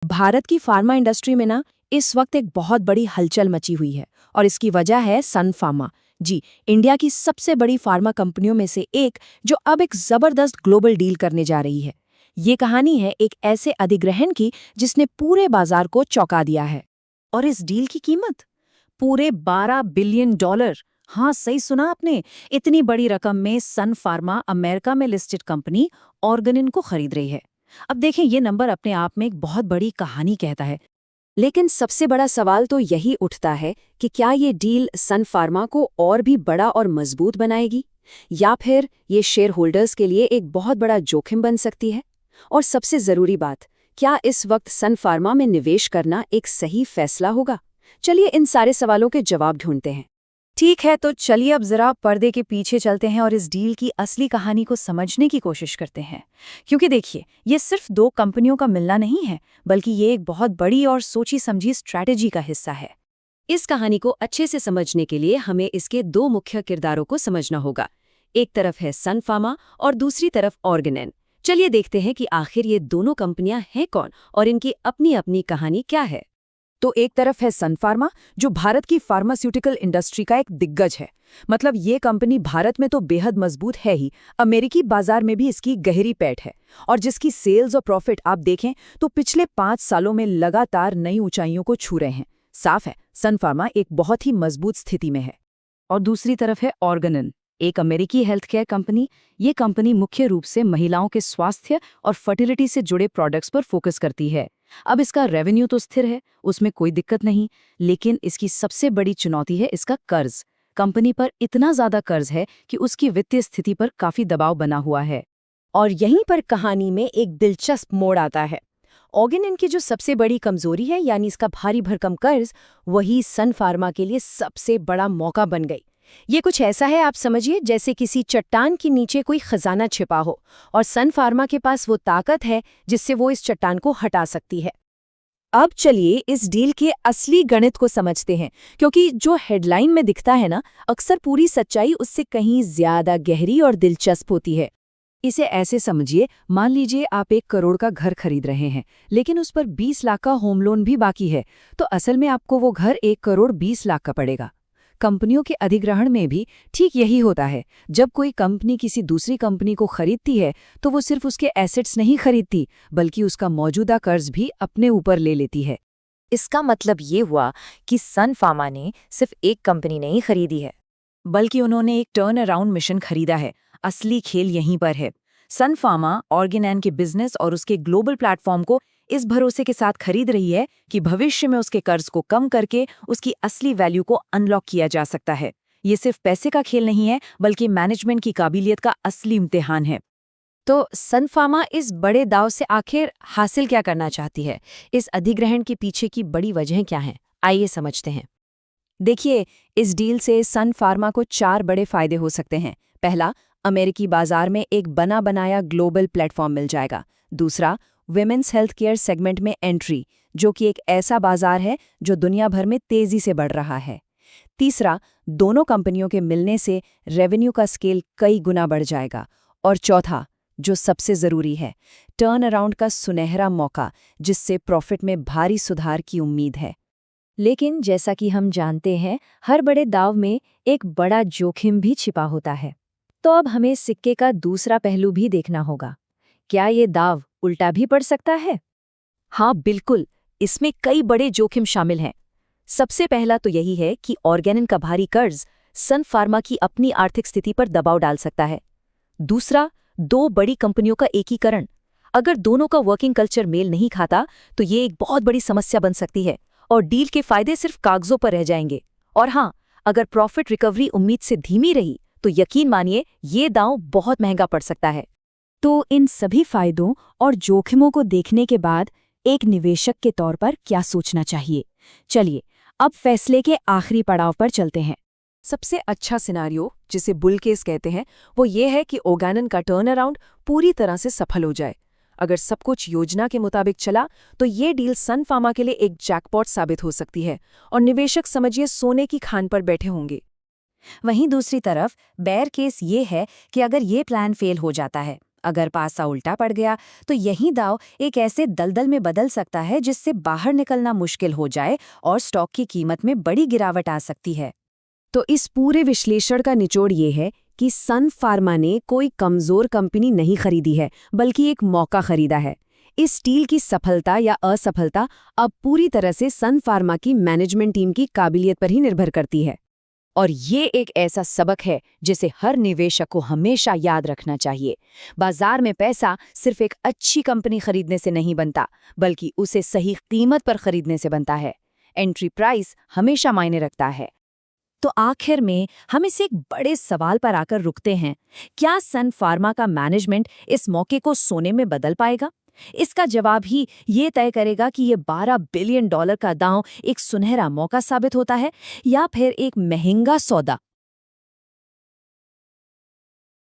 भारत की pharma industry में ना इस वक्त एक बहुत बड़ी हलचल मची हुई है और इसकी वजह है सन फार्मा। जी, इंडिया की सबसे बड़ी फार्मा कंपनियों में से एक जो अब एक जबरदस्त ग्लोबल डील करने जा रही है। ये कहानी है एक ऐसे अधिग्रहण की जिसने पूरे बाजार को चौंका दिया है। और इस डील की कीमत पूरे $12 बिलियन। हाँ, सही सुना आपने। इतनी बड़ी रकम में सन फार्मा अमेरिका में लिस्टेड कंपनी ऑर्गेनिन को खरीद रही है। अब देखें, ये नंबर अपने आप में एक बहुत बड़ी कहानी कहता है। लेकिन सबसे बड़ा सवाल तो यही उठता है कि क्या ये डील सन फार्मा को और भी बड़ा और मजबूत बनाएगी, या फिर ये शेयर होल्डर्स के लिए एक बहुत बड़ा जोखिम बन सकती है। और सबसे जरूरी बात, क्या इस वक्त सन फार्मा में निवेश करना एक सही फैसला होगा। चलिए इन सारे सवालों के जवाब ढूंढते हैं। ठीक है, तो चलिए अब जरा पर्दे के पीछे चलते हैं और इस डील की असली कहानी को समझने की कोशिश करते हैं। क्योंकि देखिए, ये सिर्फ दो कंपनियों का मिलना नहीं है, बल्कि ये एक बहुत बड़ी और सोची समझी स्ट्रैटेजी का हिस्सा है। इस कहानी को अच्छे से समझने के लिए हमें इसके दो मुख्य किरदारों को समझना होगा। एक तरफ है सन फार्मा और दूसरी तरफ ऑर्गेनिन। चलिए देखते हैं कि आखिर ये दोनों कंपनियां हैं कौन और इनकी अपनी अपनी कहानी क्या है। तो एक तरफ है सन फार्मा, जो भारत की फार्मास्यूटिकल इंडस्ट्री का एक दिग्गज है। मतलब ये कंपनी भारत में तो बेहद मजबूत है ही, अमेरिकी बाजार में भी इसकी गहरी पैठ है। और जिसकी सेल्स और प्रॉफिट आप देखें तो पिछले 5 सालों में लगातार नई ऊंचाइयों को छू रहे हैं। साफ है, सन फार्मा एक बहुत ही मजबूत स्थिति में है। और दूसरी तरफ है ऑर्गेनिन, एक अमेरिकी हेल्थ केयर कंपनी। ये कंपनी मुख्य रूप से महिलाओं के स्वास्थ्य और फर्टिलिटी से जुड़े प्रोडक्ट्स पर फोकस करती है। अब इसका रेवेन्यू तो स्थिर है, उसमें कोई दिक्कत नहीं, लेकिन इसकी सबसे बड़ी चुनौती है इसका कर्ज। कंपनी पर इतना ज्यादा कर्ज है कि उसकी वित्तीय स्थिति पर काफी दबाव बना हुआ है। और यहीं पर कहानी में एक दिलचस्प मोड़ आता है। ऑर्गेनिन की जो सबसे बड़ी कमजोरी है, यानी इसका भारी भरकम कर्ज, वही सन फार्मा के लिए सबसे बड़ा मौका बन गई। ये कुछ ऐसा है, आप समझिए, जैसे किसी चट्टान के नीचे कोई खजाना छिपा हो और सन फार्मा के पास वो ताकत है जिससे वो इस चट्टान को हटा सकती है। अब चलिए इस डील के असली गणित को समझते हैं, क्योंकि जो हेडलाइन में दिखता है ना, अक्सर पूरी सच्चाई उससे कहीं ज्यादा गहरी और दिलचस्प होती है। इसे ऐसे समझिए, मान लीजिए आप 1 करोड़ का घर खरीद रहे हैं, लेकिन उस पर 20 लाख का होम लोन भी बाकी है। तो असल में आपको वो घर 1 करोड़ 20 लाख का पड़ेगा। कंपनियों के अधिग्रहण में भी ठीक यही होता है। जब कोई कंपनी किसी दूसरी कंपनी को खरीदती है तो वो सिर्फ उसके एसेट्स नहीं खरीदती, बल्कि उसका मौजूदा कर्ज भी अपने ऊपर ले लेती है। इसका मतलब ये हुआ कि सन फार्मा ने सिर्फ एक कंपनी नहीं खरीदी है, बल्कि उन्होंने एक टर्न अराउंड मिशन खरीदा है। असली खेल यहीं पर है। सन फार्मा ऑर्गेनिन के बिजनेस और उसके ग्लोबल प्लेटफॉर्म को इस भरोसे के साथ खरीद रही है कि भविष्य में उसके कर्ज को कम करके उसकी असली वैल्यू को अनलॉक किया जा सकता है। ये सिर्फ पैसे का खेल नहीं है, बल्कि मैनेजमेंट की काबिलियत का असली इम्तिहान है। तो सन फार्मा इस बड़े दाव से आखिर हासिल क्या करना चाहती है? इस अधिग्रहण के पीछे की बड़ी वजहें क्या हैं? आइए समझते हैं। देखिए, इस डील से सन फार्मा को 4 बड़े फायदे हो सकते हैं। पहला, अमेरिकी बाजार में एक बना बनाया ग्लोबल प्लेटफॉर्म मिल जाएगा। दूसरा, विमेंस हेल्थ केयर सेगमेंट में एंट्री, जो कि एक ऐसा बाजार है जो दुनिया भर में तेजी से बढ़ रहा है। तीसरा, दोनों कंपनियों के मिलने से रेवेन्यू का स्केल कई गुना बढ़ जाएगा। और चौथा, जो सबसे जरूरी है, टर्न अराउंड का सुनहरा मौका, जिससे प्रॉफिट में भारी सुधार की उम्मीद है। लेकिन जैसा कि हम जानते हैं, हर बड़े दाव में एक बड़ा जोखिम भी छिपा होता है। तो अब हमें सिक्के का दूसरा पहलू भी देखना होगा। क्या ये दाव उल्टा भी पड़ सकता है? हाँ, बिल्कुल। इसमें कई बड़े जोखिम शामिल हैं। सबसे पहला तो यही है कि ऑर्गेनिन का भारी कर्ज सन फार्मा की अपनी आर्थिक स्थिति पर दबाव डाल सकता है। दूसरा, 2 बड़ी कंपनियों का एकीकरण। अगर दोनों का वर्किंग कल्चर मेल नहीं खाता तो ये एक बहुत बड़ी समस्या बन सकती है और डील के फायदे सिर्फ कागजों पर रह जाएंगे। और हाँ, अगर प्रॉफिट रिकवरी उम्मीद से धीमी रही तो यकीन मानिए ये दांव बहुत महंगा पड़ सकता है। तो इन सभी फायदों और जोखिमों को देखने के बाद एक निवेशक के तौर पर क्या सोचना चाहिए? चलिए अब फैसले के आखिरी पड़ाव पर चलते हैं। सबसे अच्छा सिनारियो, जिसे बुल केस कहते हैं, वो ये है कि ऑर्गेनिन का टर्न अराउंड पूरी तरह से सफल हो जाए। अगर सब कुछ योजना के मुताबिक चला तो ये डील सन फार्मा के लिए एक जैकपॉट साबित हो सकती है और निवेशक समझिए सोने की खान पर बैठे होंगे। वहीं दूसरी तरफ बेयर केस ये है कि अगर ये प्लान फेल हो जाता है, अगर पासा उल्टा पड़ गया तो यही दांव एक ऐसे दलदल में बदल सकता है जिससे बाहर निकलना मुश्किल हो जाए और स्टॉक की कीमत में बड़ी गिरावट आ सकती है। तो इस पूरे विश्लेषण का निचोड़ ये है कि सन फार्मा ने कोई कमजोर कंपनी नहीं खरीदी है, बल्कि एक मौका खरीदा है। इस डील की सफलता या असफलता अब पूरी तरह से सन फार्मा की मैनेजमेंट टीम की काबिलियत पर ही निर्भर करती है। और ये एक ऐसा सबक है जिसे हर निवेशक को हमेशा याद रखना चाहिए। बाजार में पैसा सिर्फ एक अच्छी कंपनी खरीदने से नहीं बनता, बल्कि उसे सही कीमत पर खरीदने से बनता है। एंट्री प्राइस हमेशा मायने रखता है। तो आखिर में हम इस एक बड़े सवाल पर आकर रुकते हैं, क्या सन फार्मा का मैनेजमेंट इस मौके को सोने में बदल पाएगा? इसका जवाब ही ये तय करेगा कि ये $12 बिलियन का दांव एक सुनहरा मौका साबित होता है या फिर एक महंगा सौदा।